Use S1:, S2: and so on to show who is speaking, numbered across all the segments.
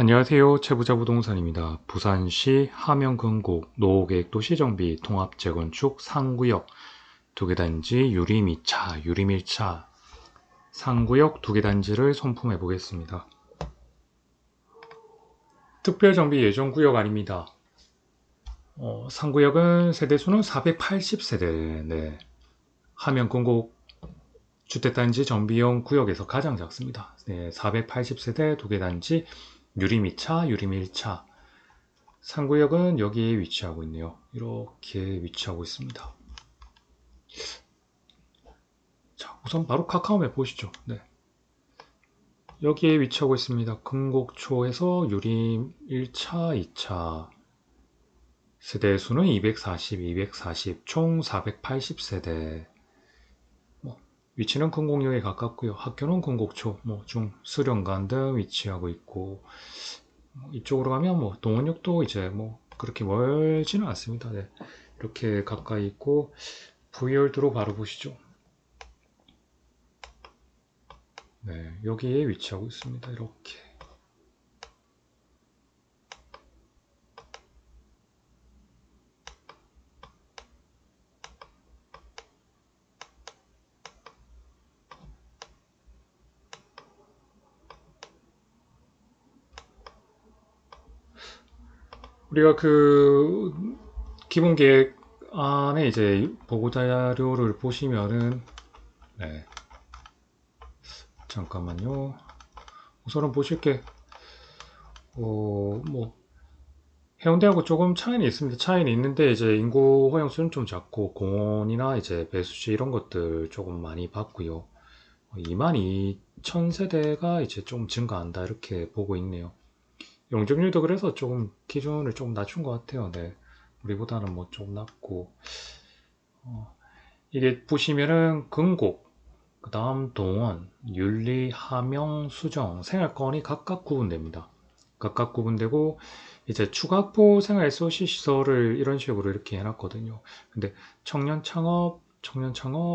S1: 안녕하세요. 채부자 부동산입니다. 부산시 함영근곡 노후계획 도시정비 통합재건축 상구역 두개 단지 유림2차, 유림1차 상구역 두개 단지를 손품해 보겠습니다. 특별정비 예정구역 아닙니다. 상구역은 세대수는 480세대, 네. 함영근곡 주택단지 정비용 구역에서 가장 작습니다. 네, 480세대 두개 단지 유림2차, 유림1차 상구역은 여기에 위치하고 있네요. 이렇게 위치하고 있습니다. 자, 우선 바로 카카오맵 보시죠. 네. 여기에 위치하고 있습니다. 금곡초에서 유림 1차, 2차 세대수는 240, 총 480세대. 위치는 금곡역에 가깝고요. 학교는 금곡초, 중, 수련관 등 위치하고 있고 이쪽으로 가면 동원역도 이제 그렇게 멀지는 않습니다. 네. 이렇게 가까이 있고 V열도로 바로 보시죠. 네, 여기에 위치하고 있습니다. 이렇게. 우리가 그 기본 계획 안에 이제 보고 자료를 보시면은 네, 잠깐만요. 우선은 보실 게 해운대하고 조금 차이는 있습니다. 차이는 있는데 이제 인구 허용수는 좀 작고 공원이나 이제 배수지 이런 것들 조금 많이 봤고요. 22,000세대가 이제 좀 증가한다 이렇게 보고 있네요. 용적률도 그래서 조금 기준을 좀 낮춘 것 같아요. 네. 우리보다는 좀 낮고 이게 보시면은 근곡, 그 다음 동원, 윤리, 함영, 수정, 생활권이 각각 구분됩니다. 각각 구분되고 이제 추가포 생활 소시 시설을 이런 식으로 이렇게 해놨거든요. 근데 청년 창업,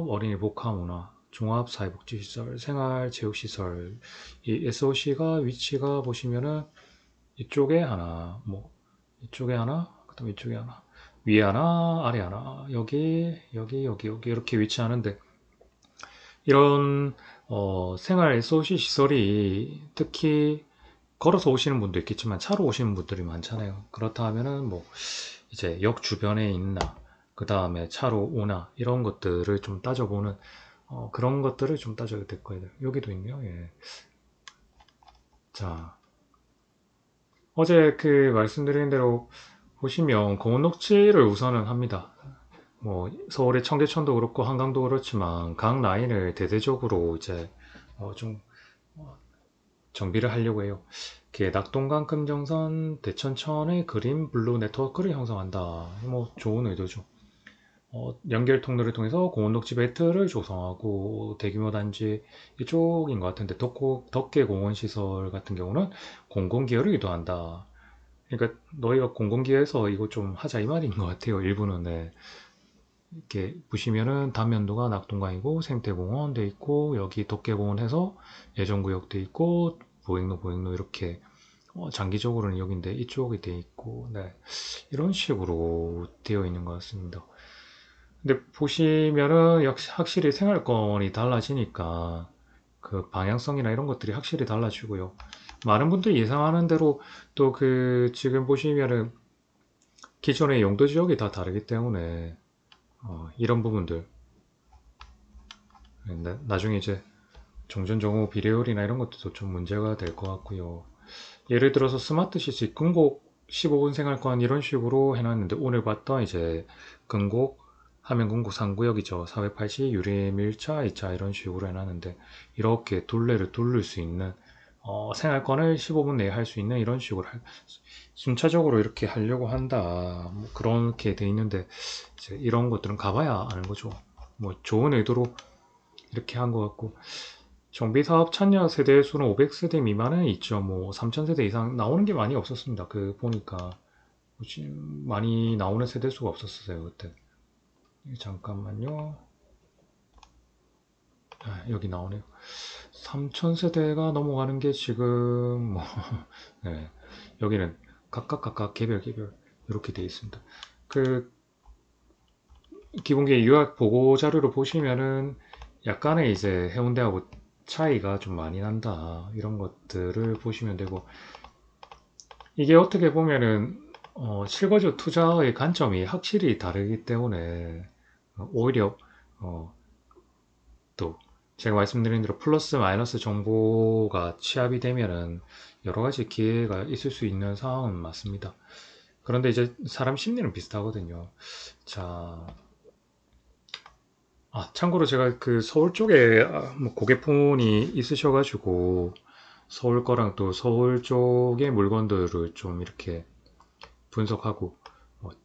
S1: 어린이 복합문화, 종합사회복지시설, 생활체육시설, 이 SOC가 위치가 보시면은 이쪽에 하나, 이쪽에 하나, 그 다음에 이쪽에 하나, 위에 하나, 아래 하나, 여기 이렇게 위치하는데 이런 생활 SOC 시설이 특히 걸어서 오시는 분도 있겠지만 차로 오시는 분들이 많잖아요. 그렇다 하면은 이제 역 주변에 있나, 그 다음에 차로 오나 이런 것들을 좀 따져보는 그런 것들을 좀 따져야 될 거예요. 여기도 있네요. 예. 자, 어제 그 말씀드린 대로 보시면 공원 녹지를 우선은 합니다. 서울의 청계천도 그렇고 한강도 그렇지만 각 라인을 대대적으로 이제 좀 정비를 하려고 해요. 이렇게 낙동강 금정선 대천천의 그린 블루 네트워크를 형성한다. 좋은 의도죠. 연결 통로를 통해서 공원 녹지 벨트를 조성하고 대규모 단지 이쪽인 것 같은데 덕계 공원 시설 같은 경우는 공공기여를 유도한다. 그러니까 너희가 공공기여에서 이거 좀 하자 이 말인 것 같아요. 일부는 네. 이렇게 보시면은 단면도가 낙동강이고 생태공원 돼 있고 여기 덕계공원 해서 예전구역 돼 있고 보행로 이렇게 장기적으로는 여기인데 이쪽이 돼 있고 네. 이런 식으로 되어 있는 것 같습니다. 근데 보시면은 역시 확실히 생활권이 달라지니까 그 방향성이나 이런 것들이 확실히 달라지고요. 많은 분들이 예상하는 대로 또 그 지금 보시면은 기존의 용도 지역이 다 다르기 때문에 이런 부분들 나중에 이제 정전정후 비례율이나 이런 것도 좀 문제가 될 것 같고요. 예를 들어서 스마트 시티 근곡 15분 생활권 이런 식으로 해놨는데 오늘 봤던 이제 근곡 하면 근곡 3구역이죠. 480 유림 1차, 2차 이런 식으로 해놨는데 이렇게 둘레를 돌릴 수 있는 생활권을 15분 내에 할 수 있는 이런 식으로 순차적으로 이렇게 하려고 한다. 그렇게 돼 있는데 이제 이런 것들은 가봐야 아는 거죠. 좋은 의도로 이렇게 한 것 같고 정비사업 참여 세대 수는 500세대 미만은 있죠. 3000세대 이상 나오는 게 많이 없었습니다. 그 보니까 많이 나오는 세대 수가 없었어요 그때. 잠깐만요. 여기 나오네요. 3000세대가 넘어가는 게 지금 뭐 네, 여기는 각각 개별 이렇게 되어 있습니다. 그 기본기 유학 보고 자료를 보시면은 약간의 이제 해운대하고 차이가 좀 많이 난다 이런 것들을 보시면 되고, 이게 어떻게 보면은 실거주 투자의 관점이 확실히 다르기 때문에 오히려 어, 또 제가 말씀드린 대로 플러스 마이너스 정보가 취합이 되면은 여러 가지 기회가 있을 수 있는 상황은 맞습니다. 그런데 이제 사람 심리는 비슷하거든요. 자, 참고로 제가 그 서울 쪽에 뭐 고객분이 있으셔가지고 서울 거랑 또 서울 쪽의 물건들을 좀 이렇게 분석하고,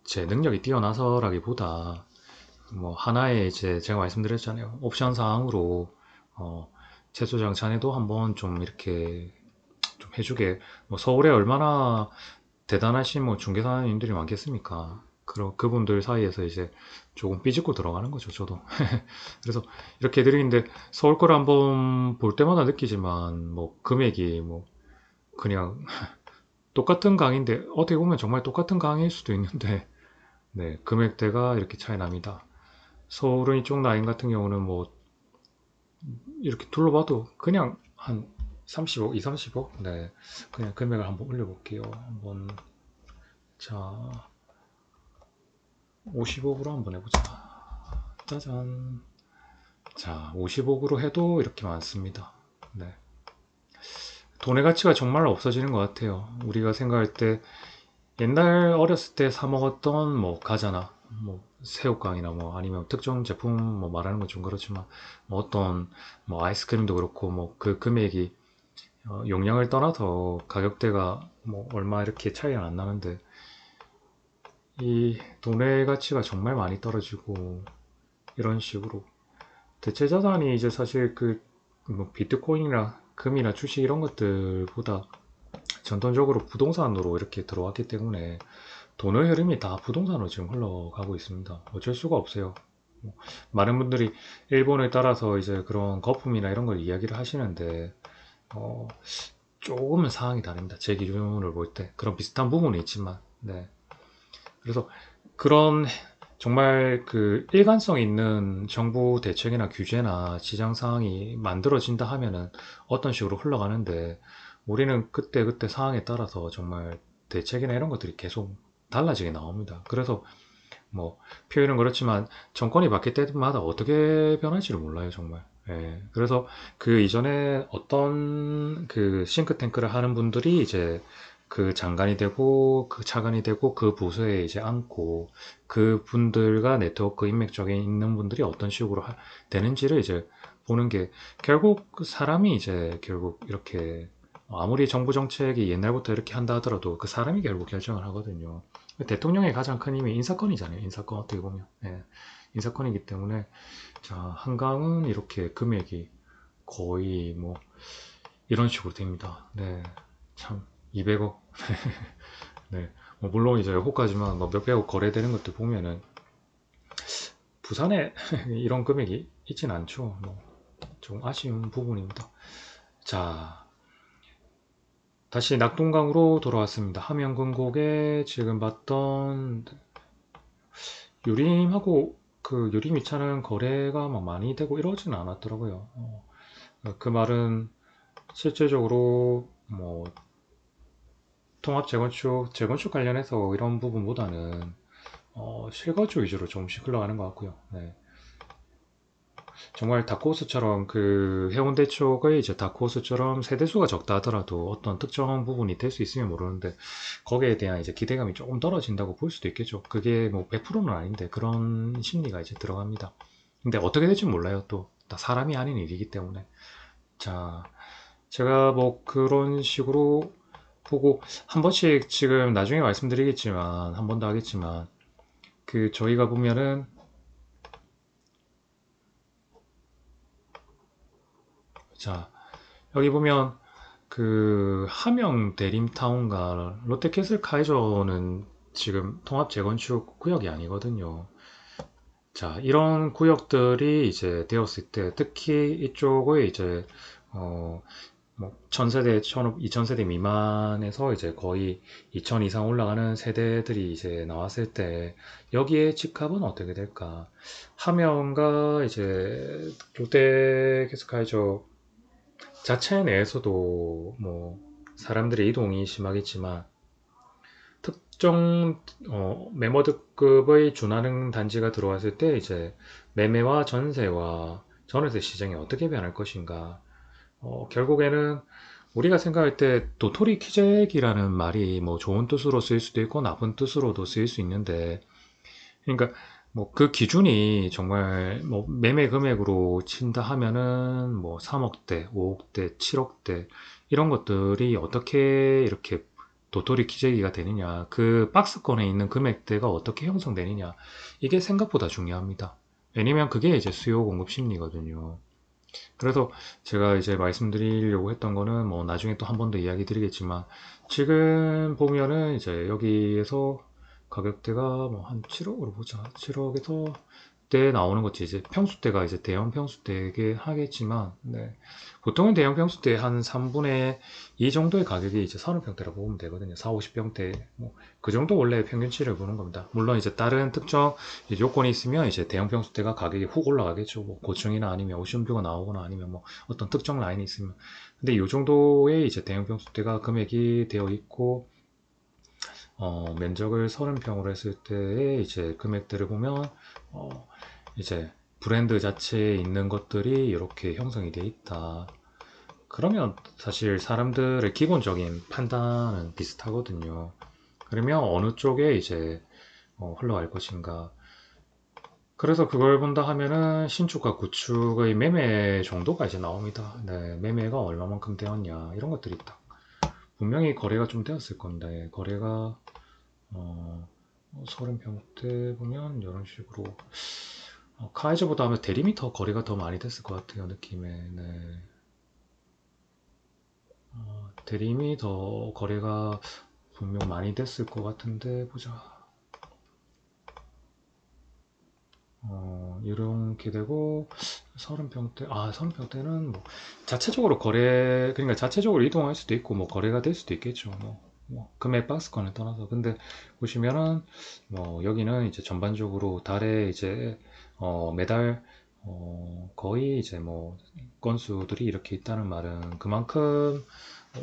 S1: 제 능력이 뛰어나서라기보다 뭐 하나의 이제 제가 말씀드렸잖아요. 옵션 사항으로 어, 채소장찬에도 한번 좀 이렇게 좀 해주게, 뭐 서울에 얼마나 대단하신 뭐 중개사님들이 많겠습니까? 그분들 사이에서 이제 조금 삐집고 들어가는 거죠, 저도. 그래서 이렇게 드리는데 서울 거를 한번 볼 때마다 느끼지만 뭐 금액이 뭐 그냥 똑같은 강인데 어떻게 보면 정말 똑같은 강일 수도 있는데 네, 금액대가 이렇게 차이 납니다. 서울은 이쪽 라인 같은 경우는 뭐 이렇게 둘러봐도 그냥 한 30억, 2, 30억? 네. 그냥 금액을 한번 올려볼게요. 한번, 자, 50억으로 한번 해보자. 짜잔. 자, 50억으로 해도 이렇게 많습니다. 네. 돈의 가치가 정말 없어지는 것 같아요. 우리가 생각할 때 옛날 어렸을 때 사 먹었던 뭐 과자나 뭐 새우깡이나 뭐 아니면 특정 제품 뭐 말하는 건 좀 그렇지만 뭐 어떤 뭐 아이스크림도 그렇고 뭐 그 금액이 용량을 떠나서 가격대가 뭐 얼마 이렇게 차이가 안 나는데 이 돈의 가치가 정말 많이 떨어지고 이런 식으로 대체 자산이 이제 사실 그뭐 비트코인이나 금이나 주식 이런 것들보다 전통적으로 부동산으로 이렇게 들어왔기 때문에 돈의 흐름이 다 부동산으로 지금 흘러가고 있습니다. 어쩔 수가 없어요. 뭐 많은 분들이 일본에 따라서 이제 그런 거품이나 이런 걸 이야기를 하시는데 어, 조금은 상황이 다릅니다. 제 기준으로 볼 때 그런 비슷한 부분이 있지만, 네. 그래서 그런 정말 그 일관성 있는 정부 대책이나 규제나 시장 상황이 만들어진다 하면은 어떤 식으로 흘러가는데, 우리는 그때그때 상황에 따라서 정말 대책이나 이런 것들이 계속 달라지게 나옵니다. 그래서 뭐 표현은 그렇지만 정권이 바뀔 때마다 어떻게 변할지를 몰라요, 정말. 예. 그래서 그 이전에 어떤 그 싱크탱크를 하는 분들이 이제 그 장관이 되고 그 차관이 되고 그 부서에 이제 앉고 그 분들과 네트워크 인맥 쪽에 있는 분들이 어떤 식으로 되는지를 이제 보는 게, 결국 그 사람이 이제 결국 이렇게 아무리 정부 정책이 옛날부터 이렇게 한다 하더라도 그 사람이 결국 결정을 하거든요. 대통령의 가장 큰 힘이 인사권이잖아요. 인사권 어떻게 보면. 예. 인사권이기 때문에 자, 한강은 이렇게 금액이 거의 뭐 이런 식으로 됩니다. 네. 참 200억. 네. 뭐 물론 이제 호가지만 뭐 몇백억 거래되는 것들 보면은 부산에 이런 금액이 있진 않죠. 뭐 좀 아쉬운 부분입니다. 자, 다시 낙동강으로 돌아왔습니다. 함영근곡에 지금 봤던 유림하고 그 유림 2차는 거래가 막 많이 되고 이러지는 않았더라고요. 그 말은 실제적으로 뭐 통합 재건축 관련해서 이런 부분보다는 실거주 위주로 조금씩 흘러가는 것 같고요. 네. 정말 다크호스처럼 그 해운대 쪽의 이제 다크호스처럼 세대수가 적다 하더라도 어떤 특정 부분이 될 수 있으면 모르는데 거기에 대한 이제 기대감이 조금 떨어진다고 볼 수도 있겠죠. 그게 뭐 100%는 아닌데 그런 심리가 이제 들어갑니다. 근데 어떻게 될지 몰라요. 또 다 사람이 아닌 일이기 때문에. 자, 제가 뭐 그런 식으로 보고 한 번씩 지금 나중에 말씀드리겠지만 한 번 더 하겠지만 그 저희가 보면은 자, 여기 보면 그 함영 대림타운과 롯데캐슬 카이저는 지금 통합 재건축 구역이 아니거든요. 자, 이런 구역들이 이제 되었을 때 특히 이쪽의 이제 어, 뭐 1000세대, 2000세대 미만에서 이제 거의 2000 이상 올라가는 세대들이 이제 나왔을 때 여기에 집값은 어떻게 될까? 하명과 이제 롯데 캐스카이저 자체 내에서도 뭐 사람들의 이동이 심하겠지만 특정 매머드급의 준하는 단지가 들어왔을 때 이제 매매와 전세와 전월세 시장이 어떻게 변할 것인가? 결국에는 우리가 생각할 때 도토리 키재기라는 말이 뭐 좋은 뜻으로 쓰일 수도 있고 나쁜 뜻으로도 쓰일 수 있는데, 그러니까 뭐 그 기준이 정말 뭐 매매 금액으로 친다 하면은 뭐 3억대, 5억대, 7억대 이런 것들이 어떻게 이렇게 도토리 키재기가 되느냐, 그 박스권에 있는 금액대가 어떻게 형성되느냐, 이게 생각보다 중요합니다. 왜냐면 그게 이제 수요 공급 심리거든요. 그래서 제가 이제 말씀드리려고 했던 거는 뭐 나중에 또 한 번 더 이야기 드리겠지만, 지금 보면은 이제 여기에서 가격대가 뭐 한 7억으로 보자. 7억에서 때 나오는 것이 이제 평수대가 이제 대형 평수대게 하겠지만, 네. 보통은 대형 평수대 한 3분의 2 정도의 가격이 이제 30평대라고 보면 되거든요. 4, 50평대. 뭐, 그 정도 원래 평균치를 보는 겁니다. 물론 이제 다른 특정 이제 요건이 있으면 이제 대형 평수대가 가격이 훅 올라가겠죠. 뭐 고층이나 아니면 오션뷰가 나오거나 아니면 뭐 어떤 특정 라인이 있으면. 근데 이 정도의 이제 대형 평수대가 금액이 되어 있고, 면적을 30평으로 했을 때의 이제 금액들을 보면, 어, 이제 브랜드 자체에 있는 것들이 이렇게 형성이 돼 있다. 그러면 사실 사람들의 기본적인 판단은 비슷하거든요. 그러면 어느 쪽에 이제 흘러갈 것인가. 그래서 그걸 본다 하면은 신축과 구축의 매매 정도가 이제 나옵니다. 네, 매매가 얼마만큼 되었냐 이런 것들이 있다. 분명히 거래가 좀 되었을 건데 거래가 30평대 보면 이런 식으로 카이저보다 아마 대림이 더 거래가 더 많이 됐을 것 같아요 느낌에. 네. 대림이 더 거래가 분명 많이 됐을 것 같은데 보자. 이렇게 되고 30평대, 30평대는 뭐 자체적으로 거래, 그러니까 자체적으로 이동할 수도 있고 뭐 거래가 될 수도 있겠죠. 뭐 금액 박스권을 떠나서. 근데 보시면은 뭐 여기는 이제 전반적으로 달에 이제 매달 거의 이제 뭐 건수들이 이렇게 있다는 말은 그만큼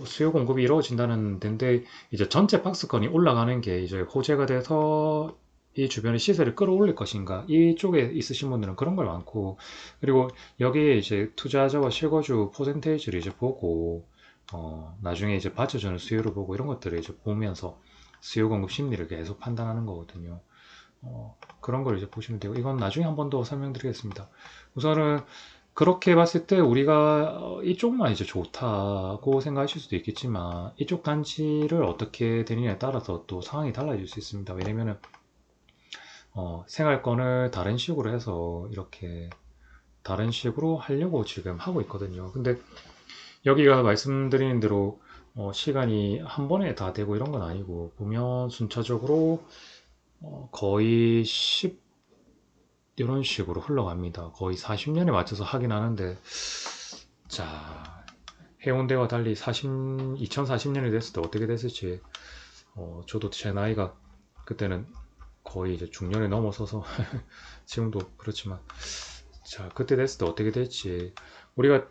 S1: 수요 공급이 이루어진다는 데인데, 이제 전체 박스권이 올라가는 게 이제 호재가 돼서 이 주변의 시세를 끌어올릴 것인가, 이쪽에 있으신 분들은 그런 걸 많고, 그리고 여기에 이제 투자자와 실거주 퍼센테이지를 이제 보고 나중에 이제 받쳐주는 수요를 보고 이런 것들을 이제 보면서 수요 공급 심리를 계속 판단하는 거거든요. 그런 걸 이제 보시면 되고, 이건 나중에 한 번 더 설명드리겠습니다. 우선은 그렇게 봤을 때 우리가 이쪽만 이제 좋다고 생각하실 수도 있겠지만, 이쪽 단지를 어떻게 되느냐에 따라서 또 상황이 달라질 수 있습니다. 왜냐면은 생활권을 다른 식으로 해서 이렇게 다른 식으로 하려고 지금 하고 있거든요. 근데 여기가 말씀드리는 대로 시간이 한 번에 다 되고 이런 건 아니고, 보면 순차적으로 거의 10 이런 식으로 흘러갑니다. 거의 40년에 맞춰서 하긴 하는데, 자, 해운대와 달리 2040년이 됐을 때 어떻게 됐을지, 저도 제 나이가 그때는 거의 이제 중년에 넘어서서 지금도 그렇지만, 자, 그때 됐을 때 어떻게 될지, 우리가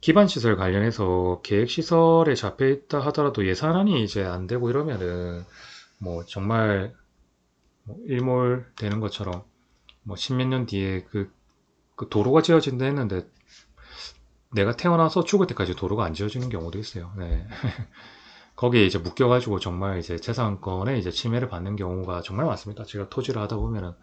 S1: 기반시설 관련해서 계획시설에 잡혀 있다 하더라도 예산안이 이제 안 되고 이러면은 뭐 정말 뭐 일몰 되는 것처럼 뭐 십몇 년 뒤에 그 도로가 지어진다 했는데 내가 태어나서 죽을 때까지 도로가 안 지어지는 경우도 있어요. 네. 거기에 이제 묶여가지고 정말 이제 재산권에 이제 침해를 받는 경우가 정말 많습니다. 제가 토지를 하다 보면은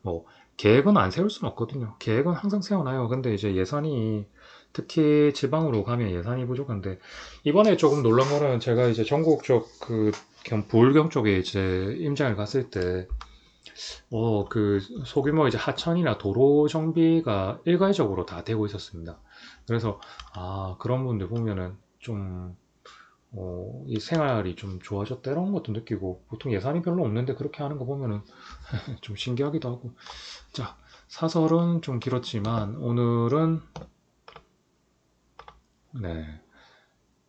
S1: 뭐 계획은 안 세울 수는 없거든요. 계획은 항상 세워놔요. 근데 이제 예산이, 특히 지방으로 가면 예산이 부족한데, 이번에 조금 놀란 거는 제가 이제 전국 쪽 부울경 쪽에 이제 임장을 갔을 때 그 소규모 이제 하천이나 도로 정비가 일괄적으로 다 되고 있었습니다. 그래서 그런 분들 보면은 좀 이 생활이 좀 좋아졌다 이런 것도 느끼고, 보통 예산이 별로 없는데 그렇게 하는 거 보면은 좀 신기하기도 하고. 자, 사설은 좀 길었지만 오늘은 네.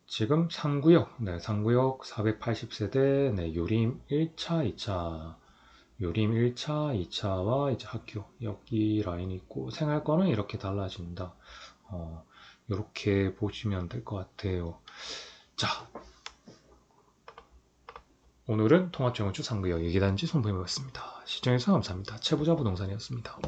S1: 지금 상구역, 네, 상구역 480세대, 네, 요림 1차, 2차, 요림 1차, 2차와 이제 학교, 여기 라인이 있고, 생활권은 이렇게 달라집니다. 어, 이렇게 보시면 될 것 같아요. 자, 오늘은 통합정원주 상구역 얘기단지 송보임이었습니다. 시청해주셔서 감사합니다. 최부자 부동산이었습니다.